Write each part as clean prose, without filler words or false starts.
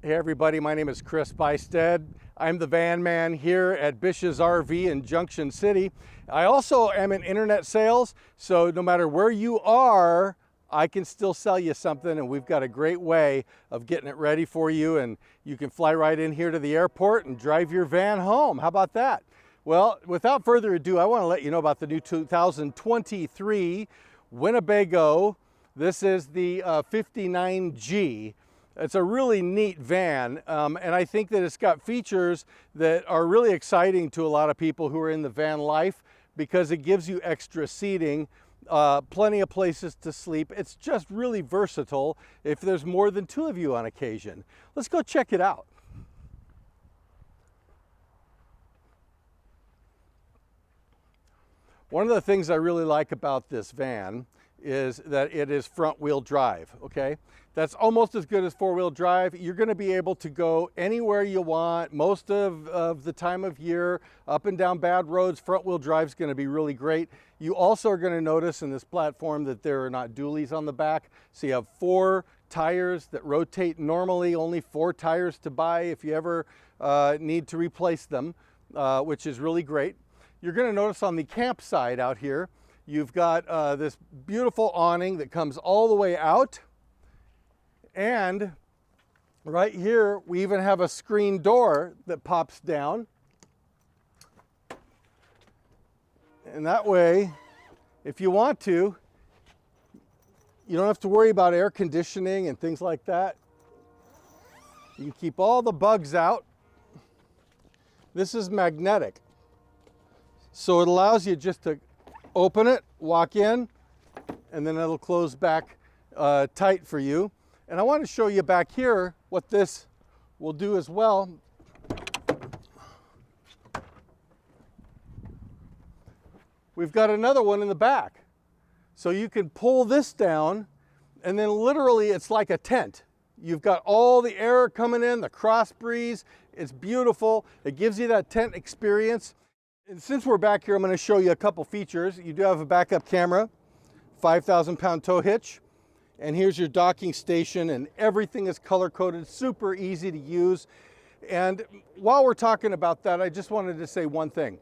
Hey everybody, my name is Chris Bystad. I'm the van man here at Bish's RV in Junction City. I also am in internet sales, so no matter where you are, I can still sell you something, and we've got a great way of getting it ready for you, and you can fly right in here to the airport and drive your van home. How about that? Well, without further ado, I want to let you know about the new 2023 Winnebago. This is the 59G. It's a really neat van, and I think that it's got features that are really exciting to a lot of people who are in the van life because it gives you extra seating, plenty of places to sleep. It's just really versatile if there's more than two of you on occasion. Let's go check it out. One of the things I really like about this van is that it is front-wheel drive, okay? That's almost as good as four-wheel drive. You're gonna be able to go anywhere you want, most of the time of year, up and down bad roads. Front-wheel drive is gonna be really great. You also are gonna notice in this platform that there are not dualies on the back. So you have 4 tires that rotate normally, only 4 tires to buy if you ever need to replace them, which is really great. You're gonna notice on the campsite out here, you've got this beautiful awning that comes all the way out. And right here, we even have a screen door that pops down. And that way, if you want to, you don't have to worry about air conditioning and things like that. You can keep all the bugs out. This is magnetic. So it allows you just to open it, walk in, and then it'll close back tight for you. And I want to show you back here what this will do as well. We've got another one in the back. So you can pull this down, and then literally it's like a tent. You've got all the air coming in, the cross breeze. It's beautiful. It gives you that tent experience. And since we're back here, I'm going to show you a couple features. You do have a backup camera, 5,000-pound tow hitch, and here's your docking station, and everything is color-coded, super easy to use. And while we're talking about that, I just wanted to say one thing.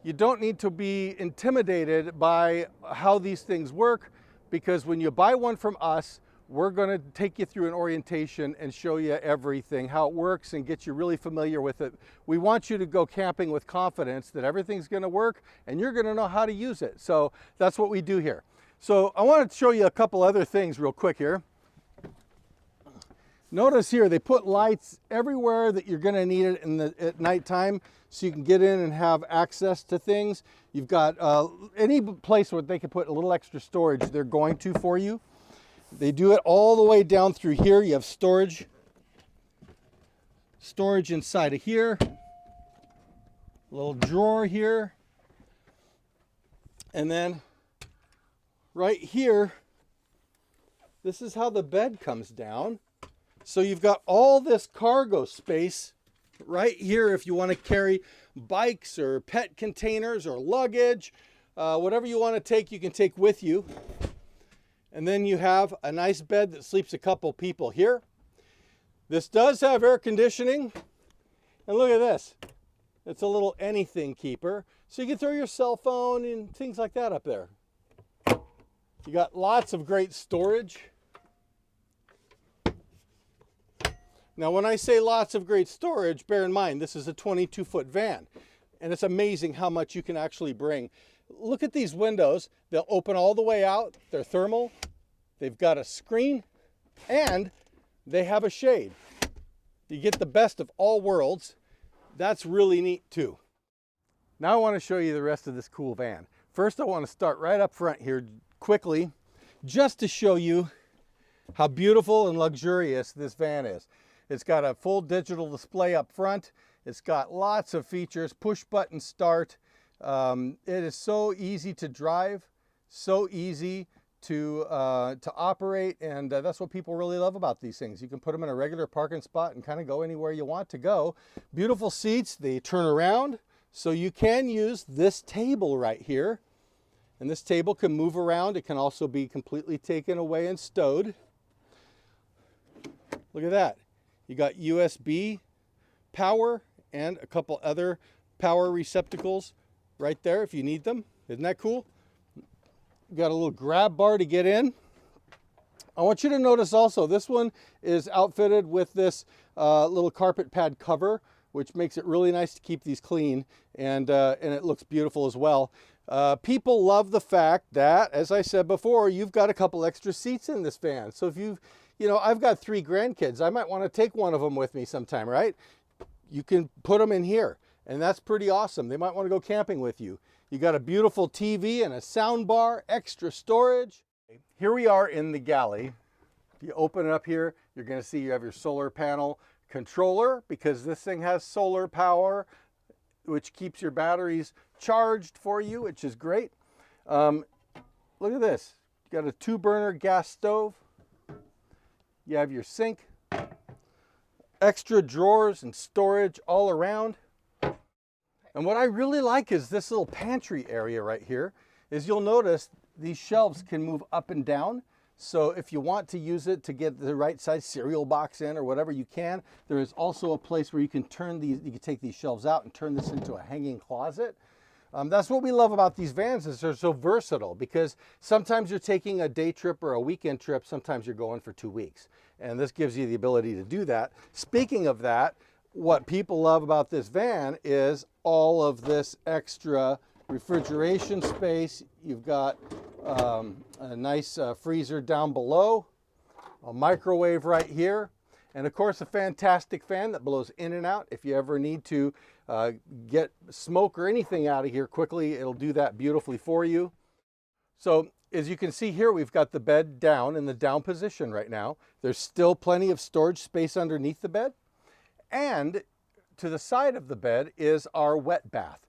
You don't need to be intimidated by how these things work, because when you buy one from us, we're going to take you through an orientation and show you everything, how it works, and get you really familiar with it. We want you to go camping with confidence that everything's going to work and you're going to know how to use it. So that's what we do here. So I want to show you a couple other things real quick here. Notice here they put lights everywhere that you're going to need it at nighttime, so you can get in and have access to things. You've got any place where they can put a little extra storage, they're going to for you. They do it all the way down through here. You have storage inside of here, a little drawer here, and then right here, this is how the bed comes down. So you've got all this cargo space right here if you want to carry bikes or pet containers or luggage, whatever you want to take, you can take with you. And then you have a nice bed that sleeps a couple people here. This does have air conditioning. And look at this. It's a little anything keeper. So you can throw your cell phone and things like that up there. You got lots of great storage. Now, when I say lots of great storage, bear in mind, this is a 22-foot van. And it's amazing how much you can actually bring. Look at these windows. They'll open all the way out. They're thermal. They've got a screen, and they have a shade. You get the best of all worlds. That's really neat too. Now I want to show you the rest of this cool van. First, I want to start right up front here quickly, just to show you how beautiful and luxurious this van is. It's got a full digital display up front. It's got lots of features, push button start. It is so easy to drive, so easy to operate, and that's what people really love about these things. You can put them in a regular parking spot and kind of go anywhere you want to go. Beautiful seats, they turn around, so you can use this table right here, and this table can move around. It can also be completely taken away and stowed. Look at that. You got USB power and a couple other power receptacles right there if you need them. Isn't that cool? You got a little grab bar to get in. I want you to notice also this one is outfitted with this little carpet pad cover, which makes it really nice to keep these clean, and it looks beautiful as well. People love the fact that, as I said before, you've got a couple extra seats in this van. So if you know, I've got 3 grandkids. I might want to take one of them with me sometime, right? You can put them in here, and that's pretty awesome. They might want to go camping with you. You got a beautiful TV and a sound bar, extra storage. Here we are in the Galley. If you open it up here, you're going to see you have your solar panel controller, because this thing has solar power, which keeps your batteries charged for you, which is great. Look at this. You got a 2-burner gas stove. You have your sink, extra drawers and storage all around. And what I really like is this little pantry area right here. Is you'll notice these shelves can move up and down. So if you want to use it to get the right size cereal box in or whatever, you can. There is also a place where you can turn these, you can take these shelves out and turn this into a hanging closet. That's what we love about these vans, is they're so versatile, because sometimes you're taking a day trip or a weekend trip, sometimes you're going for 2 weeks. And this gives you the ability to do that. Speaking of that, what people love about this van is all of this extra refrigeration space. You've got a nice freezer down below, a microwave right here, and of course a fantastic fan that blows in and out. If you ever need to get smoke or anything out of here quickly, it'll do that beautifully for you. So as you can see here, we've got the bed down in the down position right now. There's still plenty of storage space underneath the bed. And to the side of the bed is our wet bath.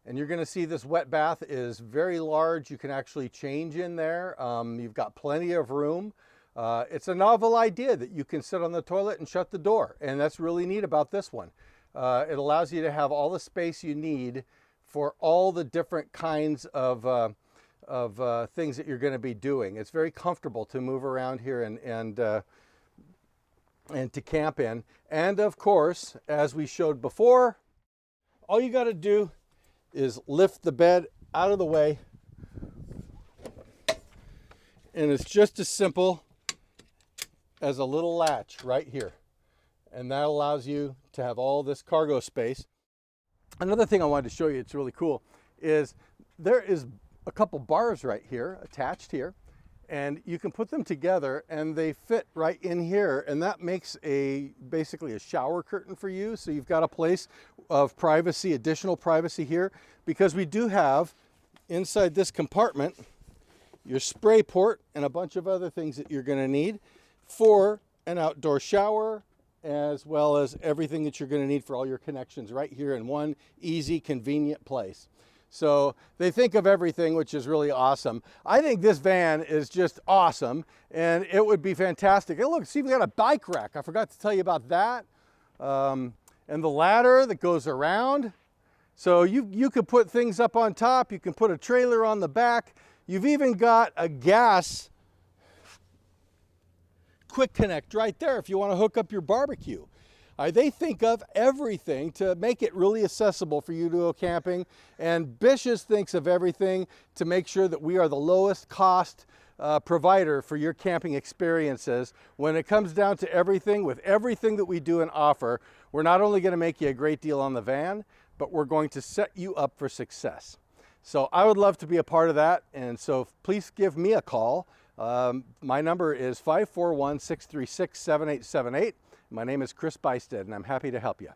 And you're going to see this wet bath is very large. You can actually change in there. You've got plenty of room. It's a novel idea that you can sit on the toilet and shut the door. And that's really neat about this one. It allows you to have all the space you need for all the different kinds of things that you're going to be doing. It's very comfortable to move around here and to camp in. And of course, as we showed before, all you got to do is lift the bed out of the way, and it's just as simple as a little latch right here, and that allows you to have all this cargo space. Another thing I wanted to show you, it's really cool, is there is a couple bars right here attached here, and you can put them together and they fit right in here, and that makes basically a shower curtain for you. So you've got a place of privacy, additional privacy here, because we do have inside this compartment your spray port and a bunch of other things that you're going to need for an outdoor shower, as well as everything that you're going to need for all your connections right here in one easy, convenient place. So they think of everything, which is really awesome. I think this van is just awesome, and it would be fantastic. Hey, look, see, we got a bike rack. I forgot to tell you about that. And the ladder that goes around. So you could put things up on top. You can put a trailer on the back. You've even got a gas quick connect right there if you want to hook up your barbecue. They think of everything to make it really accessible for you to go camping, and Bish's thinks of everything to make sure that we are the lowest cost provider for your camping experiences. When it comes down to everything, with everything that we do and offer, we're not only going to make you a great deal on the van, but we're going to set you up for success. So I would love to be a part of that, and so please give me a call. My number is 541-636-7878. My name is Chris Bystad, and I'm happy to help you.